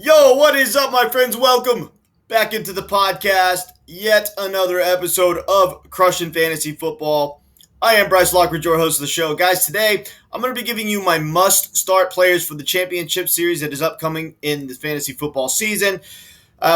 Yo, what is up, my friends? Welcome back into the podcast. Yet another episode of Crushing Fantasy Football. I am Bryce Lockridge, your host of the show. Guys, today I'm going to be giving you my must-start players for the championship series that is upcoming in the fantasy football season.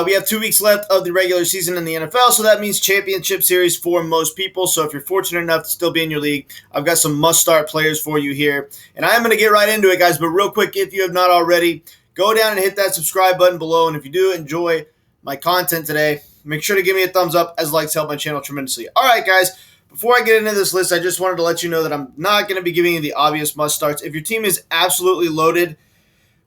We have 2 weeks left of the regular season in the NFL, so that means championship series for most people. So if you're fortunate enough to still be in your league, I've got some must-start players for you here. And I am going to get right into it, guys. But real quick, if you have not already, go down and hit that subscribe button below. And if you do enjoy my content today, make sure to give me a thumbs up, as likes help my channel tremendously. All right, guys. Before I get into this list, I just wanted to let you know that I'm not going to be giving you the obvious must-starts. If your team is absolutely loaded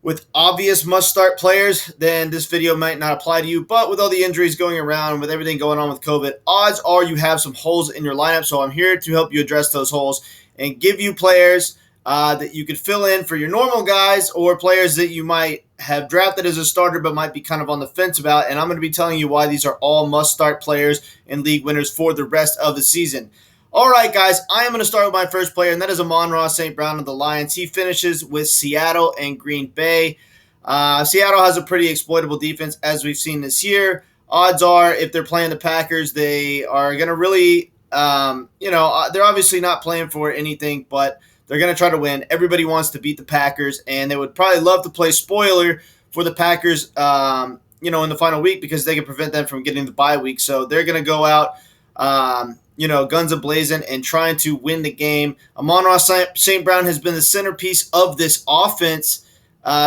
with obvious must-start players, then this video might not apply to you. But with all the injuries going around, with everything going on with COVID, odds are you have some holes in your lineup. So I'm here to help you address those holes and give you players that you could fill in for your normal guys, or players that you might have drafted as a starter but might be kind of on the fence about. And I'm going to be telling you why these are all must-start players and league winners for the rest of the season. All right, guys, I am going to start with my first player, and that is Amon-Ra St. of the Lions. He finishes with Seattle and Green Bay. Seattle has a pretty exploitable defense, as we've seen this year. Odds are, if they're playing the Packers, they are going to really, they're obviously not playing for anything, but they're going to try to win. Everybody wants to beat the Packers, and they would probably love to play spoiler for the Packers, in the final week, because they can prevent them from getting the bye week. So they're going to go out, guns a-blazing and trying to win the game. Amon-Ra St. Brown has been the centerpiece of this offense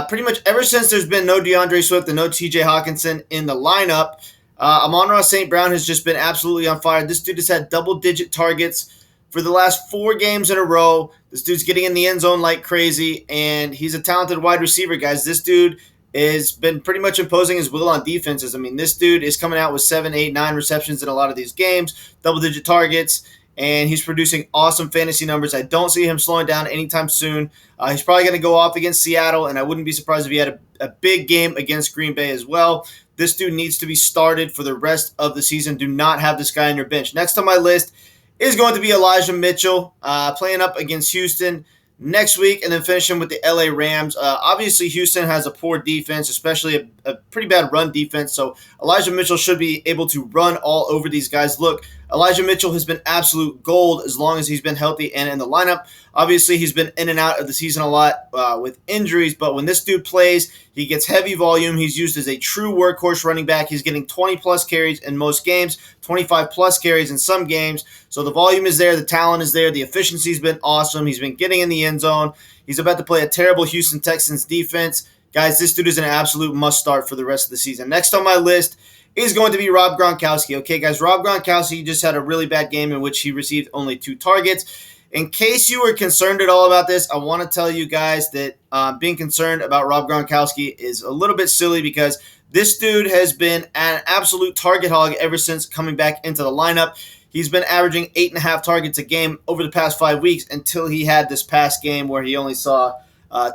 pretty much ever since there's been no DeAndre Swift and no TJ Hawkinson in the lineup. Amon-Ra St. Brown has just been absolutely on fire. This dude has had double-digit targets for the last 4 games in a row. This dude's getting in the end zone like crazy, and he's a talented wide receiver, guys. This dude has been pretty much imposing his will on defenses. I mean, this dude is coming out with 7, 8, 9 receptions in a lot of these games, double-digit targets, and he's producing awesome fantasy numbers. I don't see him slowing down anytime soon. He's probably going to go off against Seattle, and I wouldn't be surprised if he had a big game against Green Bay as well. This dude needs to be started for the rest of the season. Do not have this guy on your bench. Next on my list is going to be Elijah Mitchell, playing up against Houston next week, and then finishing with the LA Rams. Obviously, Houston has a poor defense, especially a pretty bad run defense, so Elijah Mitchell should be able to run all over these guys. Look, Elijah Mitchell has been absolute gold as long as he's been healthy and in the lineup. Obviously, he's been in and out of the season a lot with injuries, but when this dude plays, he gets heavy volume. He's used as a true workhorse running back. He's getting 20-plus carries in most games, 25-plus carries in some games. So the volume is there, the talent is there, the efficiency's been awesome. He's been getting in the end zone. He's about to play a terrible Houston Texans defense. Guys, this dude is an absolute must-start for the rest of the season. Next on my list is going to be Rob Gronkowski. Okay, guys, Rob Gronkowski just had a really bad game in which he received only 2 targets. In case you were concerned at all about this, I want to tell you guys that being concerned about Rob Gronkowski is a little bit silly, because this dude has been an absolute target hog ever since coming back into the lineup. He's been averaging 8.5 targets a game over the past 5 weeks, until he had this past game where he only saw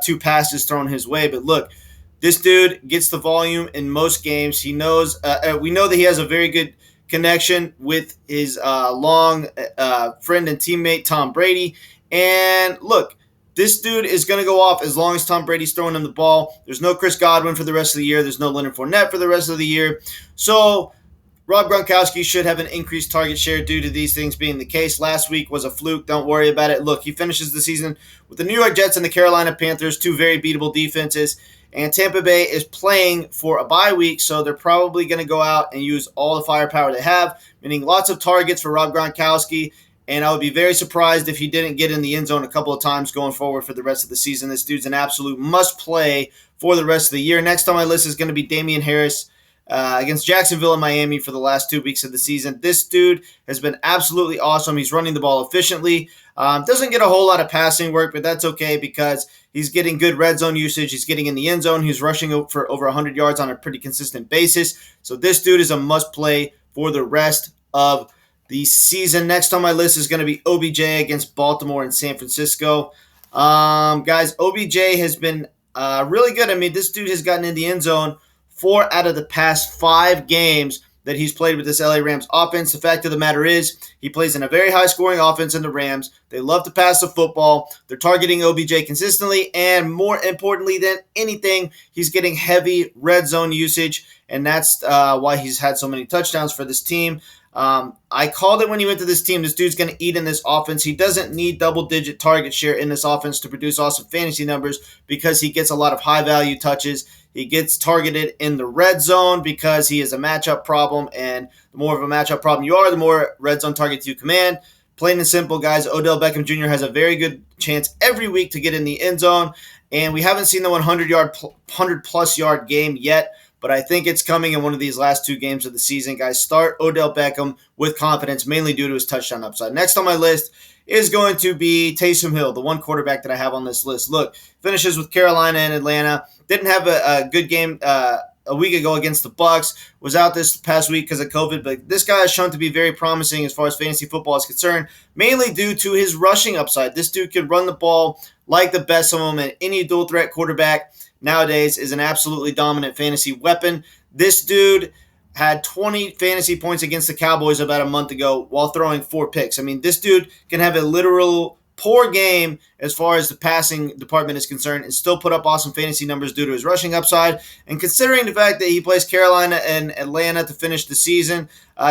2 passes thrown his way. But look, this dude gets the volume in most games. He knows. We know that he has a very good connection with his long friend and teammate Tom Brady. And look, this dude is going to go off as long as Tom Brady's throwing him the ball. There's no Chris Godwin for the rest of the year. There's no Leonard Fournette for the rest of the year. So Rob Gronkowski should have an increased target share due to these things being the case. Last week was a fluke. Don't worry about it. Look, he finishes the season with the New York Jets and the Carolina Panthers, 2 very beatable defenses. And Tampa Bay is playing for a bye week, so they're probably going to go out and use all the firepower they have, meaning lots of targets for Rob Gronkowski. And I would be very surprised if he didn't get in the end zone a couple of times going forward for the rest of the season. This dude's an absolute must-play for the rest of the year. Next on my list is going to be Damien Harris against Jacksonville and Miami for the last 2 weeks of the season. This dude has been absolutely awesome. He's running the ball efficiently. Doesn't get a whole lot of passing work, but that's okay, because he's getting good red zone usage. He's getting in the end zone. He's rushing for over 100 yards on a pretty consistent basis. So this dude is a must-play for the rest of the season. Next on my list is going to be OBJ against Baltimore and San Francisco. Guys, OBJ has been really good. I mean, this dude has gotten in the end zone 4 out of the past 5 games. that he's played with this LA Rams offense. The fact of the matter is, he plays in a very high-scoring offense in the Rams. They love to pass the football. They're targeting OBJ consistently, and more importantly than anything, he's getting heavy red zone usage, and that's why he's had so many touchdowns for this team. I called it when he went to this team. This dude's going to eat in this offense. He doesn't need double-digit target share in this offense to produce awesome fantasy numbers because he gets a lot of high-value touches. He gets targeted in the red zone because he is a matchup problem, and the more of a matchup problem you are, the more red zone targets you command. Plain and simple, guys, Odell Beckham Jr. has a very good chance every week to get in the end zone, and we haven't seen the 100-plus yard game yet, but I think it's coming in one of these last two games of the season. Guys, start Odell Beckham with confidence, mainly due to his touchdown upside. Next on my list is going to be Taysom Hill, the one quarterback that I have on this list. Look, finishes with Carolina and Atlanta. Didn't have a good game a week ago against the Bucs. Was out this past week because of COVID, but this guy is shown to be very promising as far as fantasy football is concerned, mainly due to his rushing upside. This dude can run the ball like the best of them, and any dual threat quarterback nowadays is an absolutely dominant fantasy weapon. This dude had 20 fantasy points against the Cowboys about a month ago while throwing 4 picks. I mean, this dude can have a literal poor game as far as the passing department is concerned and still put up awesome fantasy numbers due to his rushing upside. And considering the fact that he plays Carolina and Atlanta to finish the season,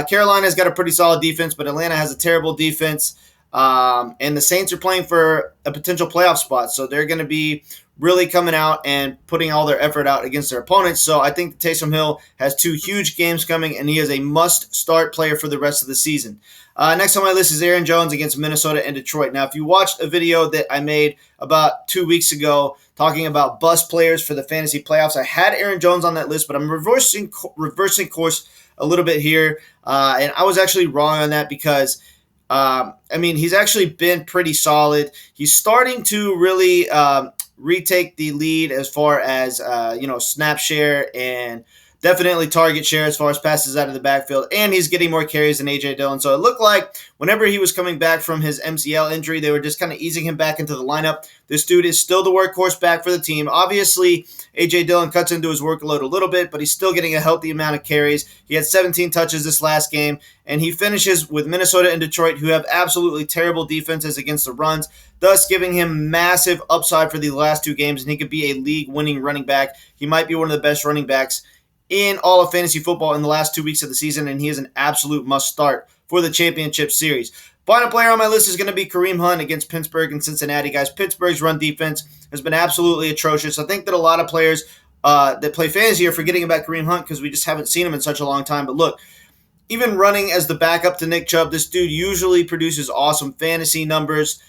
Carolina's got a pretty solid defense, but Atlanta has a terrible defense. And the Saints are playing for a potential playoff spot, so they're going to be really coming out and putting all their effort out against their opponents. So I think Taysom Hill has 2 huge games coming, and he is a must-start player for the rest of the season. Next on my list is Aaron Jones against Minnesota and Detroit. Now, if you watched a video that I made about 2 weeks ago talking about bust players for the fantasy playoffs, I had Aaron Jones on that list, but I'm reversing course a little bit here, and I was actually wrong on that because he's actually been pretty solid. He's starting to really retake the lead as far as snap share and definitely target share as far as passes out of the backfield, and he's getting more carries than A.J. Dillon. So it looked like whenever he was coming back from his MCL injury, they were just kind of easing him back into the lineup. This dude is still the workhorse back for the team. Obviously, A.J. Dillon cuts into his workload a little bit, but he's still getting a healthy amount of carries. He had 17 touches this last game, and he finishes with Minnesota and Detroit, who have absolutely terrible defenses against the runs, thus giving him massive upside for the last 2 games, and he could be a league-winning running back. He might be one of the best running backs in all of fantasy football in the last 2 weeks of the season, and he is an absolute must-start for the championship series. Final player on my list is going to be Kareem Hunt against Pittsburgh and Cincinnati. Guys, Pittsburgh's run defense has been absolutely atrocious. I think that a lot of players that play fantasy are forgetting about Kareem Hunt because we just haven't seen him in such a long time. But look, even running as the backup to Nick Chubb, this dude usually produces awesome fantasy numbers,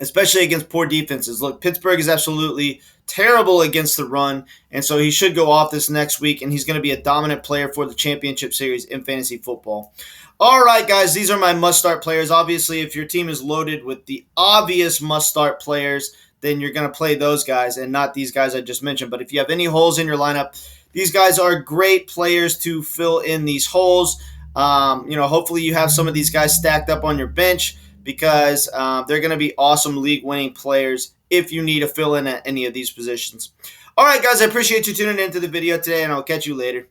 especially against poor defenses. Look, Pittsburgh is absolutely terrible against the run, and so he should go off this next week, and he's going to be a dominant player for the championship series in fantasy football. All right, guys, these are my must-start players. Obviously, if your team is loaded with the obvious must-start players, then you're going to play those guys and not these guys I just mentioned. But if you have any holes in your lineup, these guys are great players to fill in these holes. Hopefully you have some of these guys stacked up on your bench because they're going to be awesome league-winning players if you need to fill in at any of these positions. All right, guys, I appreciate you tuning into the video today, and I'll catch you later.